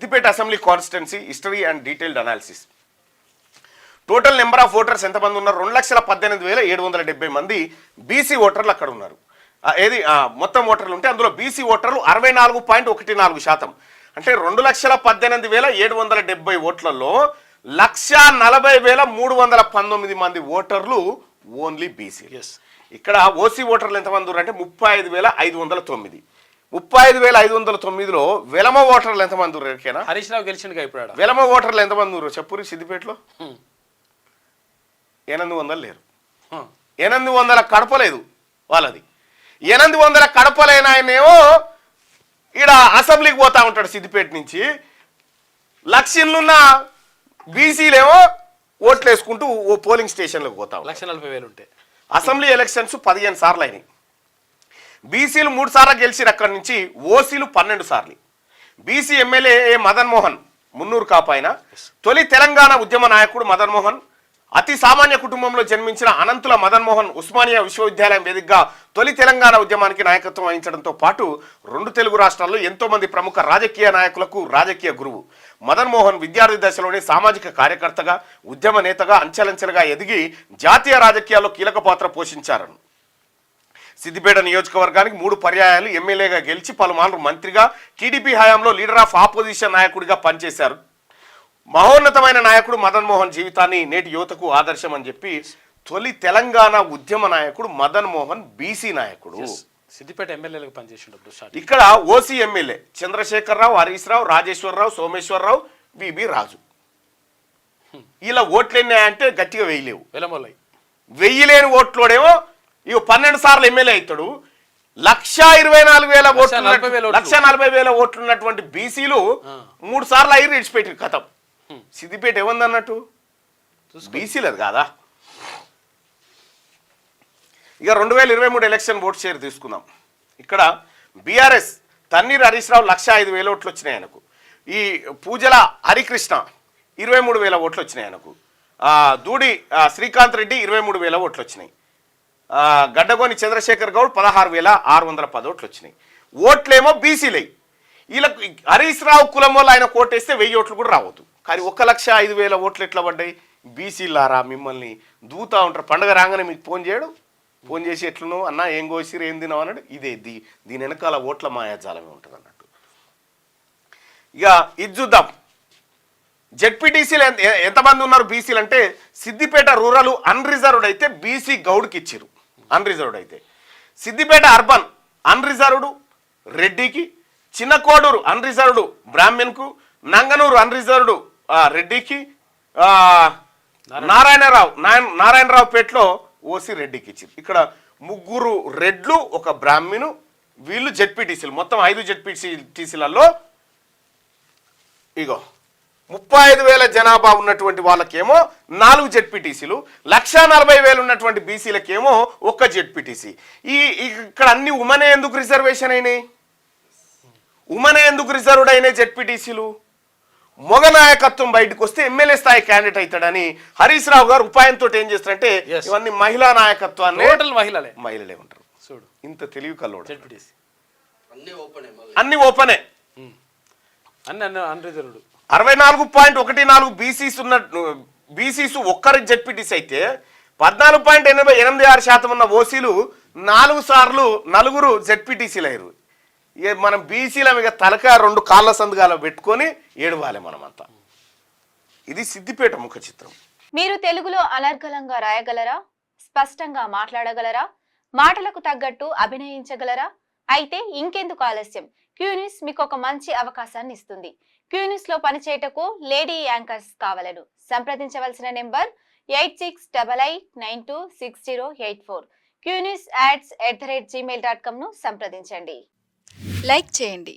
Siddipet assembly constituency history and detailed analysis. Total number of voters ఎంతమంది ఉన్నారు? 2,18,770 మంది BC ఓటర్లు అక్కడ ఉన్నారు. మొత్తం ఓటర్లు ఉంటే అందులో బీసీ ఓటర్లు 64.14%. అంటే 2,18,770 ఓట్లలో 1,40,319 మంది ఓటర్లు ఓన్లీ బీసీ. ఇక్కడ ఓసీ ఓటర్లు ఎంతమంది ఉన్నారు అంటే 35,509. 35,509లో వెలమ ఓటర్లు ఎంతమంది ఉన్నారు? హరీష్ రావు గెలిచిండు ఇప్పుడు. వెలమ ఓటర్లు ఎంతమంది ఉన్నారు చెప్పురి సిద్దిపేటలో? 800 లేరు. 800 కడపలేదు వాళ్ళది. 800 కడపలేని ఆయనేమో ఈడ అసెంబ్లీకి పోతా ఉంటాడు సిద్దిపేట నుంచి. లక్షలున్న బీసీలేమో ఓట్లు వేసుకుంటూ ఓ పోలింగ్ స్టేషన్లకు పోతా. 1,40,000 ఉంటే అసెంబ్లీ ఎలక్షన్స్ 15 సార్లు అయినాయి. బీసీలు 3 సార్లు గెలిచిరు. అక్కడి నుంచి ఓసీలు 12 సార్లు. బీసీ ఎమ్మెల్యే మదన్ మోహన్ మున్నూరు కాపాయన. తొలి తెలంగాణ ఉద్యమ నాయకుడు మదన్ మోహన్. అతి సామాన్య కుటుంబంలో జన్మించిన అనంతుల మదన్ మోహన్ ఉస్మానియా విశ్వవిద్యాలయం వేదికగా తొలి తెలంగాణ ఉద్యమానికి నాయకత్వం వహించడంతో పాటు 2 తెలుగు రాష్ట్రాల్లో ఎంతో మంది ప్రముఖ రాజకీయ నాయకులకు రాజకీయ గురువు. మదన్ మోహన్ విద్యార్థి దశలోనే సామాజిక కార్యకర్తగా, ఉద్యమ నేతగా అంచెలంచెలుగా ఎదిగి జాతీయ రాజకీయాల్లో కీలక పాత్ర పోషించారు. సిద్దిపేట నియోజకవర్గానికి 3 పర్యాయాలు ఎమ్మెల్యేగా గెలిచి పలుమార్లు మంత్రిగా, టీడీపీ హయాంలో లీడర్ ఆఫ్ ఆపోజిషన్ నాయకుడిగా పనిచేశారు. మహోన్నతమైన నాయకుడు మదన్ మోహన్ జీవితాన్ని నేటి యువతకు ఆదర్శం అని చెప్పి తొలి తెలంగాణ ఉద్యమ నాయకుడు మదన్ మోహన్ బీసీ నాయకుడు. సిద్దిపేట ఎమ్మెల్యేలకు పనిచేసినప్పుడు ఇక్కడ OC MLA Chandrashekar Rao, Harish Rao, Rajeswara Rao, Someswara Rao, BB రాజు. ఇలా ఓట్లు ఎన్నాయంటే గట్టిగా వేయలేవు. వెయ్యలేని ఓట్లోడేమో ఇవి 12 సార్లు ఎమ్మెల్యే అవుతాడు. 1,24,000 ఓట్లు, 1,40,000 ఓట్లు ఉన్నటువంటి బీసీలు 3 సార్లు అయ్యి విడిచిపెట్టి కథం. సిద్దిపేట ఏముంది అన్నట్టు? బీసీలది కాదా? ఇక 2023 ఎలక్షన్ ఓట్ షేర్ తీసుకుందాం. ఇక్కడ బీఆర్ఎస్ తన్నీర్ హరీష్ రావు 1,05,000 ఓట్లు వచ్చినాయి ఆయనకు. ఈ పూజల హరికృష్ణ 23,000 ఓట్లు వచ్చినాయి ఆయనకు. దూడి శ్రీకాంత్ రెడ్డి 23,000 ఓట్లు వచ్చినాయి. గడ్డగోని చంద్రశేఖర్ గౌడ్ 16,610 ఓట్లు వచ్చినాయి. ఓట్లేమో బీసీలై. వీళ్ళకు హరీష్ రావు కులం వల్ల ఆయన కోటేస్తే 1000 ఓట్లు కూడా రావద్దు. కానీ 1,05,000 ఓట్లు ఎట్లా పడ్డాయి? బీసీలారా మిమ్మల్ని దూతా ఉంటారు. పండగ రాగానే మీకు ఫోన్ చేయడం, ఫోన్ చేసి ఎట్లనో అన్న ఏం కోసిరు ఏం తినావు అన్నాడు. ఇదే దీని వెనకాల ఓట్ల మాయాజాలమే ఉంటుంది అన్నట్టు. ఇక ఇది చూద్దాం. జెడ్పీటీసీలు ఎంతమంది ఉన్నారు బీసీలు అంటే సిద్దిపేట రూరల్ అన్రిజర్వ్డ్ అయితే బీసీ గౌడ్కి ఇచ్చిరు. అన్రిజర్వ్డ్ అయితే సిద్దిపేట అర్బన్ అన్రిజర్వ్డ్ రెడ్డికి, చిన్నకోడూరు అన్రిజర్వ్డ్ బ్రాహ్మణ్కు, నంగనూరు అన్రిజర్వ్డ్ రెడ్డికి, నారాయణరావు పేటలో ఓసీ రెడ్డికి ఇచ్చింది. ఇక్కడ 3 రెడ్లు, 1 బ్రాహ్మణు, వీళ్ళు జెడ్పీటీసీలు. మొత్తం 5 జెడ్పీటీసీలలో ఇగో 35,000 జనాభా ఉన్నటువంటి వాళ్ళకేమో 4 జెడ్పీటీసీలు, 1,40,000 ఉన్నటువంటి బీసీలకేమో 1 జెడ్పీటీసీ. ఇక్కడ అన్ని ఉమెనే ఎందుకు రిజర్వేషన్ అయినాయి? ఉమెనే ఎందుకు రిజర్వ్డ్ అయినాయి జెడ్పీటీసీలు? మొగ నాయకత్వం బయటకు వస్తే ఎమ్మెల్యే స్థాయి క్యాండిడేట్ అవుతాడని హరీష్ రావు గారు ఉపాయంతో ఏం చేస్తారంటే ఇవన్నీ మహిళా నాయకత్వాన్ని మహిళలే ఉంటారు. ఇంత తెలివి కల్లోడు. అన్ని ఓపెనే. 64.14 బీసీస్ 1 జెడ్పీటీసీ అయితే 14.86% ఉన్న ఓసీలు 4 సార్లు 4 జెడ్పీటీసీలు అయ్యారు. మనం బీసీల మీద తలకాయ 2 కాళ్ళ సందుగాల పెట్టుకొని ఏడవాలి మనమంతా. ఇది సిద్దిపేట ముఖ చిత్రం. మీరు తెలుగులో అనర్గళంగా రాయగలరా? స్పష్టంగా మాట్లాడగలరా? మాటలకు తగ్గట్టు అభినయించగలరా? అయితే ఇంకెందుకు ఆలస్యం? క్యూన్యూస్ మీకు ఒక మంచి అవకాశాన్ని ఇస్తుంది. క్యూన్యూస్ లో పనిచేయటకు లేడీ యాంకర్స్ కావాలను సంప్రదించవలసిన నెంబర్ 8688926084. QNewsAds@gmail.com ను సంప్రదించండి. లైక్ చేయండి.